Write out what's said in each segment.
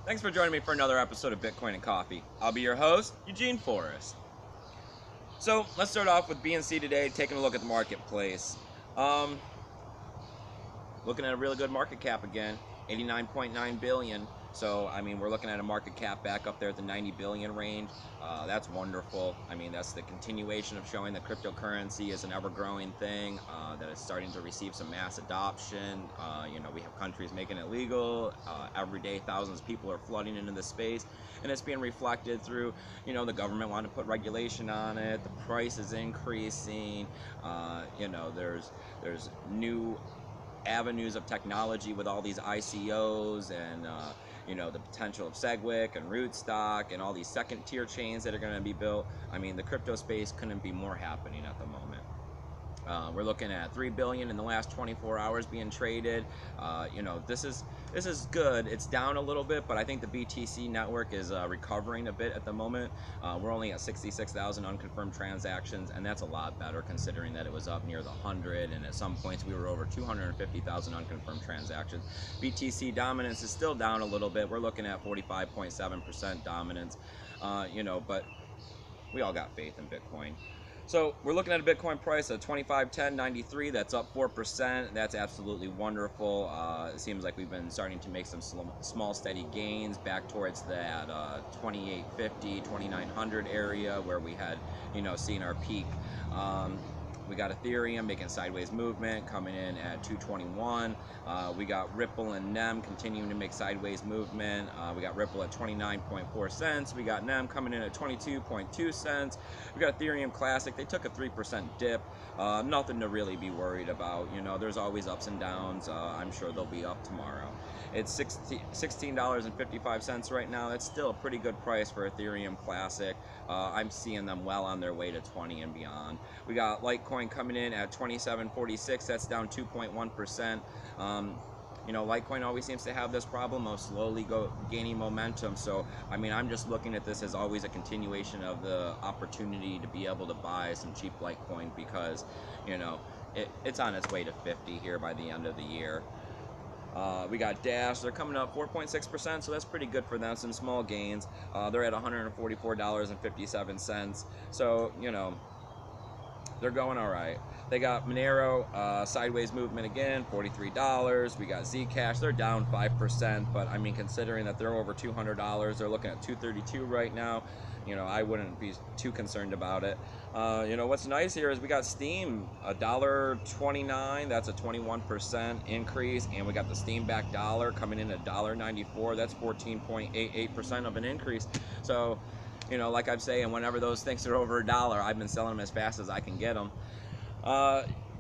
Thanks for joining me for another episode of Bitcoin and Coffee. I'll be your host, Eugene Forrest. So let's start off with BNC today, taking a look at the marketplace. Looking at a really good market cap again, 89.9 billion. So I mean, we're looking at a market cap back up there at the 90 billion range. That's wonderful. I mean, that's the continuation of showing that cryptocurrency is an ever-growing thing, that is starting to receive some mass adoption. We have countries making it legal. Every day, thousands of people are flooding into the space, and it's being reflected through, the government wanting to put regulation on it. The price is increasing. There's new avenues of technology with all these ICOs and the potential of Segwit and Rootstock and all these second tier chains that are going to be built. I mean, the crypto space couldn't be more happening at the moment. We're looking at 3 billion in the last 24 hours being traded. This is good. It's down a little bit, but I think the BTC network is recovering a bit at the moment. We're only at 66,000 unconfirmed transactions, and that's a lot better considering that it was up near the 100, and at some points we were over 250,000 unconfirmed transactions. BTC dominance is still down a little bit. We're looking at 45.7% dominance, but we all got faith in Bitcoin. So we're looking at a Bitcoin price of 25.1093. That's up 4%. That's absolutely wonderful. It seems like we've been starting to make some small steady gains back towards that 2850, 2900 area where we had, seen our peak. We got Ethereum making sideways movement, coming in at 221. We got Ripple and NEM continuing to make sideways movement. We got Ripple at 29.4 cents. We got NEM coming in at 22.2 cents. We got Ethereum Classic. They took a 3% dip. Nothing to really be worried about. There's always ups and downs. I'm sure they'll be up tomorrow. It's $16.55 right now. That's still a pretty good price for Ethereum Classic. I'm seeing them well on their way to 20 and beyond. We got Litecoin coming in at 27.46. That's down 2.1%. Litecoin always seems to have this problem of slowly gaining momentum. So, I'm just looking at this as always a continuation of the opportunity to be able to buy some cheap Litecoin because, it's on its way to 50 here by the end of the year. We got Dash. They're coming up 4.6%, so that's pretty good for them. Some small gains. They're at $144.57. So, they're going all right. They got Monero, sideways movement again, $43. We got Zcash. They're down 5%, but considering that they're over $200, they're looking at $232 right now. I wouldn't be too concerned about it. What's nice here is we got Steam, $1.29. That's a 21% increase, and we got the Steam back dollar coming in at $1.94. That's 14.88% of an increase. So, like I'm saying, whenever those things are over $1, I've been selling them as fast as I can get them.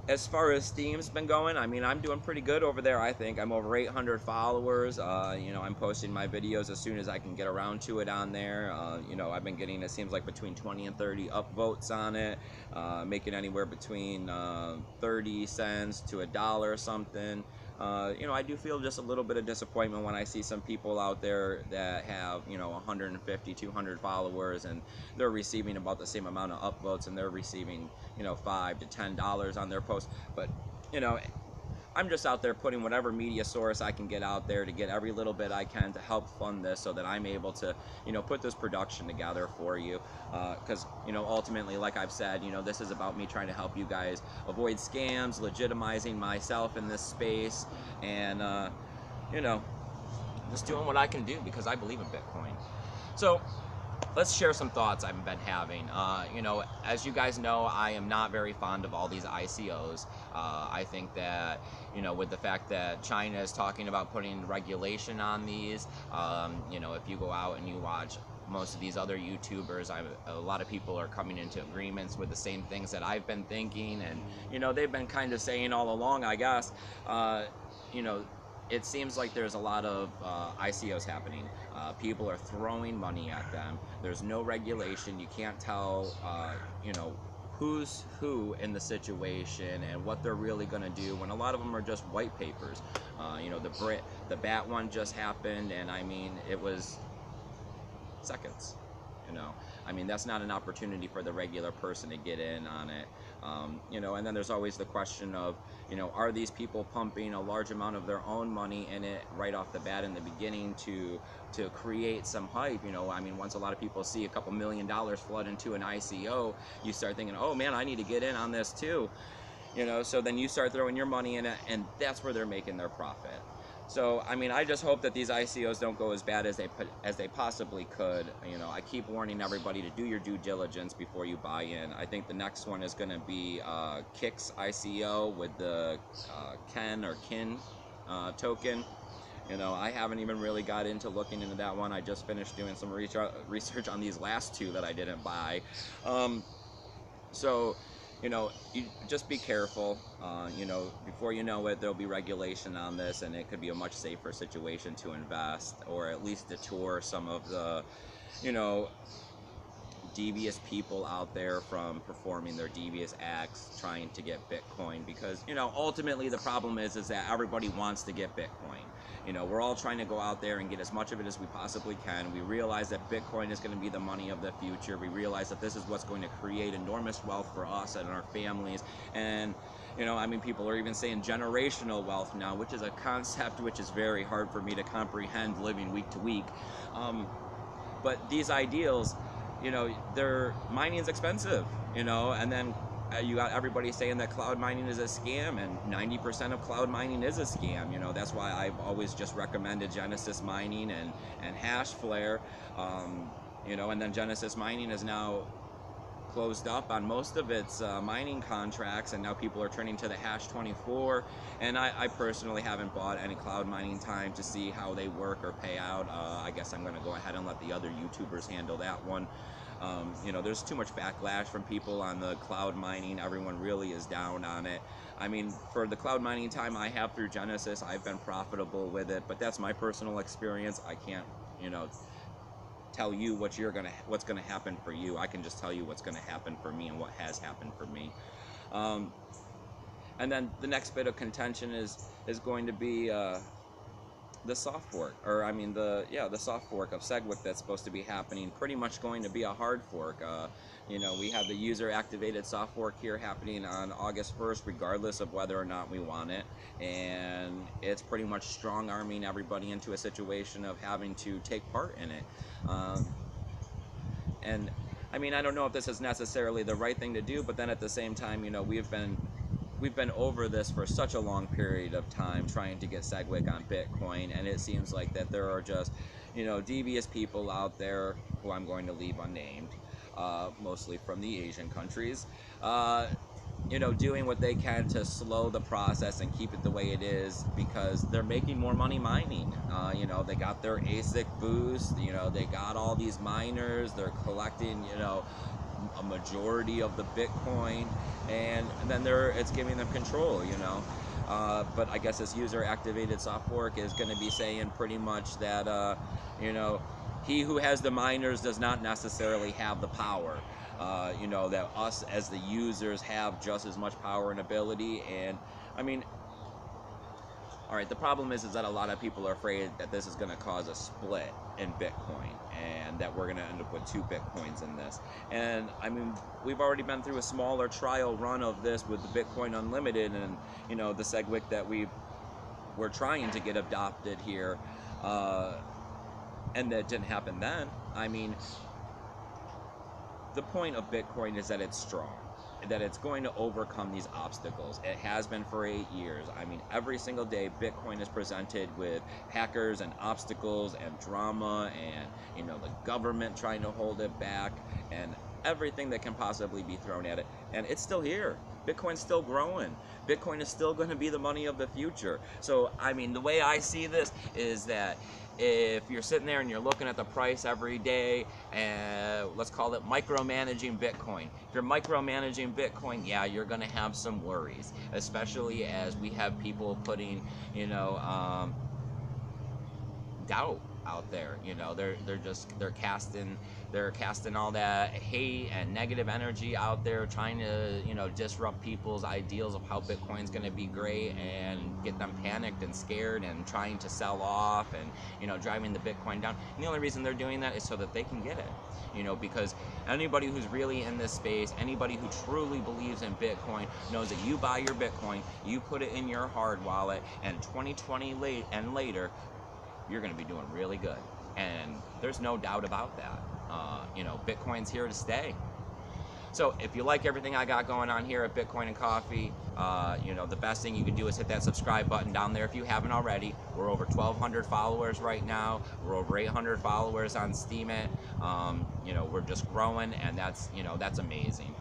As far as Steam's been going, I'm doing pretty good over there. I think I'm over 800 followers. I'm posting my videos as soon as I can get around to it on there. I've been getting, it seems like, between 20 and 30 upvotes on it, making anywhere between 30 cents to $1 or something. I do feel just a little bit of disappointment when I see some people out there that have, 150, 200 followers, and they're receiving about the same amount of upvotes, and they're receiving, $5 to $10 on their posts. But, I'm just out there putting whatever media source I can get out there to get every little bit I can to help fund this so that I'm able to, put this production together for you. Because, ultimately, like I've said, this is about me trying to help you guys avoid scams, legitimizing myself in this space, and, just doing what I can do because I believe in Bitcoin. So, let's share some thoughts I've been having. As you guys know, I am not very fond of all these ICOs. I think that, with the fact that China is talking about putting regulation on these, if you go out and you watch most of these other YouTubers, a lot of people are coming into agreements with the same things that I've been thinking, and, they've been kind of saying all along, I guess, it seems like there's a lot of ICOs happening. People are throwing money at them. There's no regulation. You can't tell, who's who in the situation and what they're really going to do when a lot of them are just white papers. The BAT one just happened, and it was seconds. That's not an opportunity for the regular person to get in on it. You know, and then there's always the question of, you know, are these people pumping a large amount of their own money in it right off the bat in the beginning to create some hype? You know, I mean, once a lot of people see a couple $1 million flood into an ICO, you start thinking, oh man, I need to get in on this too. You know, so then you start throwing your money in it, and that's where they're making their profit. So, I mean, I just hope that these ICOs don't go as bad as they possibly could. You know, I keep warning everybody to do your due diligence before you buy in. I think the next one is going to be Kix ICO with the Ken or Kin token. You know, I haven't even really got into looking into that one. I just finished doing some research on these last two that I didn't buy. So, you know, you just be careful. You know, before you know it, there'll be regulation on this, and it could be a much safer situation to invest, or at least deter some of the, you know, devious people out there from performing their devious acts trying to get Bitcoin. Because, you know, ultimately the problem is that everybody wants to get Bitcoin. You know, we're all trying to go out there and get as much of it as we possibly can. We realize that Bitcoin is going to be the money of the future. We realize that this is what's going to create enormous wealth for us and our families. And, you know, I mean, people are even saying generational wealth now, which is a concept which is very hard for me to comprehend living week to week. But these ideals, you know, mining is expensive, you know, and then you got everybody saying that cloud mining is a scam, and 90% of cloud mining is a scam. You know, that's why I've always just recommended Genesis Mining and Hashflare. You know, and then Genesis Mining is now closed up on most of its mining contracts, and now people are turning to the Hash 24. And I personally haven't bought any cloud mining time to see how they work or pay out. I guess I'm going to go ahead and let the other YouTubers handle that one. You know, there's too much backlash from people on the cloud mining. Everyone really is down on it. I mean, for the cloud mining time I have through Genesis, I've been profitable with it, but that's my personal experience. I can't, you know, tell you what's gonna happen for you. I can just tell you what's gonna happen for me and what has happened for me. And then the next bit of contention is going to be the soft fork, or I mean the soft fork of SegWit that's supposed to be happening. Pretty much going to be a hard fork. You know, we have the user activated soft fork here happening on August 1st, regardless of whether or not we want it, and it's pretty much strong arming everybody into a situation of having to take part in it. And I mean, I don't know if this is necessarily the right thing to do, but then at the same time, you know, we've been over this for such a long period of time trying to get SegWit on Bitcoin, and it seems like that there are just, you know, devious people out there who I'm going to leave unnamed, mostly from the Asian countries, you know, doing what they can to slow the process and keep it the way it is, because they're making more money mining. You know, they got their ASIC boost, you know, they got all these miners, they're collecting, you know, a majority of the Bitcoin, and then it's giving them control, you know. But I guess this user activated soft fork is going to be saying pretty much that, you know, he who has the miners does not necessarily have the power. You know, that us as the users have just as much power and ability. And I mean, all right, the problem is that a lot of people are afraid that this is going to cause a split in Bitcoin, and that we're going to end up with 2 Bitcoins in this. And I mean, we've already been through a smaller trial run of this with the Bitcoin Unlimited, and, you know, the SegWit that we're trying to get adopted here, and that didn't happen then. I mean, the point of Bitcoin is that it's strong, that it's going to overcome these obstacles. It has been for 8 years. I mean, every single day Bitcoin is presented with hackers and obstacles and drama, and, you know, the government trying to hold it back, and everything that can possibly be thrown at it, and it's still here. Bitcoin's still growing. Bitcoin is still going to be the money of the future. So, I mean, the way I see this is that if you're sitting there and you're looking at the price every day, and let's call it micromanaging Bitcoin. If you're micromanaging Bitcoin, yeah, you're going to have some worries, especially as we have people putting, you know, doubt out there. You know, they're casting all that hate and negative energy out there, trying to, you know, disrupt people's ideals of how Bitcoin's going to be great and get them panicked and scared and trying to sell off and, you know, driving the Bitcoin down. And the only reason they're doing that is so that they can get it. You know, because anybody who's really in this space, anybody who truly believes in Bitcoin knows that you buy your Bitcoin, you put it in your hard wallet, and 2020 and later, you're going to be doing really good. And there's no doubt about that. You know, Bitcoin's here to stay. So if you like everything I got going on here at Bitcoin and Coffee, you know, the best thing you can do is hit that subscribe button down there if you haven't already. We're over 1,200 followers right now. We're over 800 followers on Steemit. You know, we're just growing, and that's, you know, that's amazing.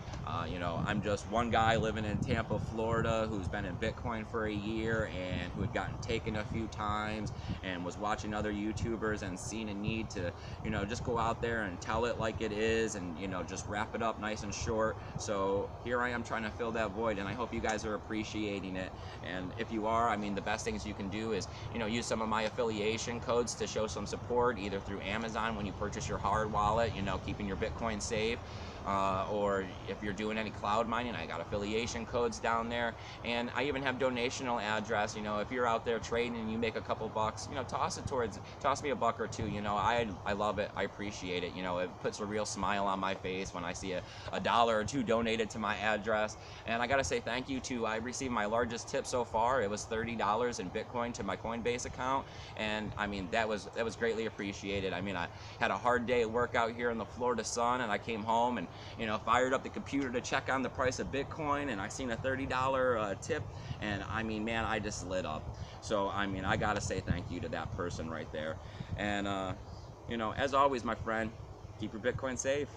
You know, I'm just one guy living in Tampa, Florida, who's been in Bitcoin for a year and who had gotten taken a few times and was watching other YouTubers and seen a need to, you know, just go out there and tell it like it is and, you know, just wrap it up nice and short. So here I am trying to fill that void, and I hope you guys are appreciating it. And if you are, I mean, the best things you can do is, you know, use some of my affiliation codes to show some support, either through Amazon when you purchase your hard wallet, you know, keeping your Bitcoin safe. Or if you're doing any cloud mining, I got affiliation codes down there, and I even have donational address. You know, if you're out there trading and you make a couple bucks, you know, toss me a buck or two. You know, I love it, I appreciate it. You know, it puts a real smile on my face when I see a dollar or two donated to my address. And I gotta say thank you to, I received my largest tip so far. It was $30 in Bitcoin to my Coinbase account, and I mean, that was greatly appreciated. I mean, I had a hard day at work out here in the Florida sun, and I came home and, you know, fired up the computer to check on the price of Bitcoin, and I seen a $30 tip, and I mean, man, I just lit up. So I mean, I gotta say thank you to that person right there. And you know, as always, my friend, keep your Bitcoin safe.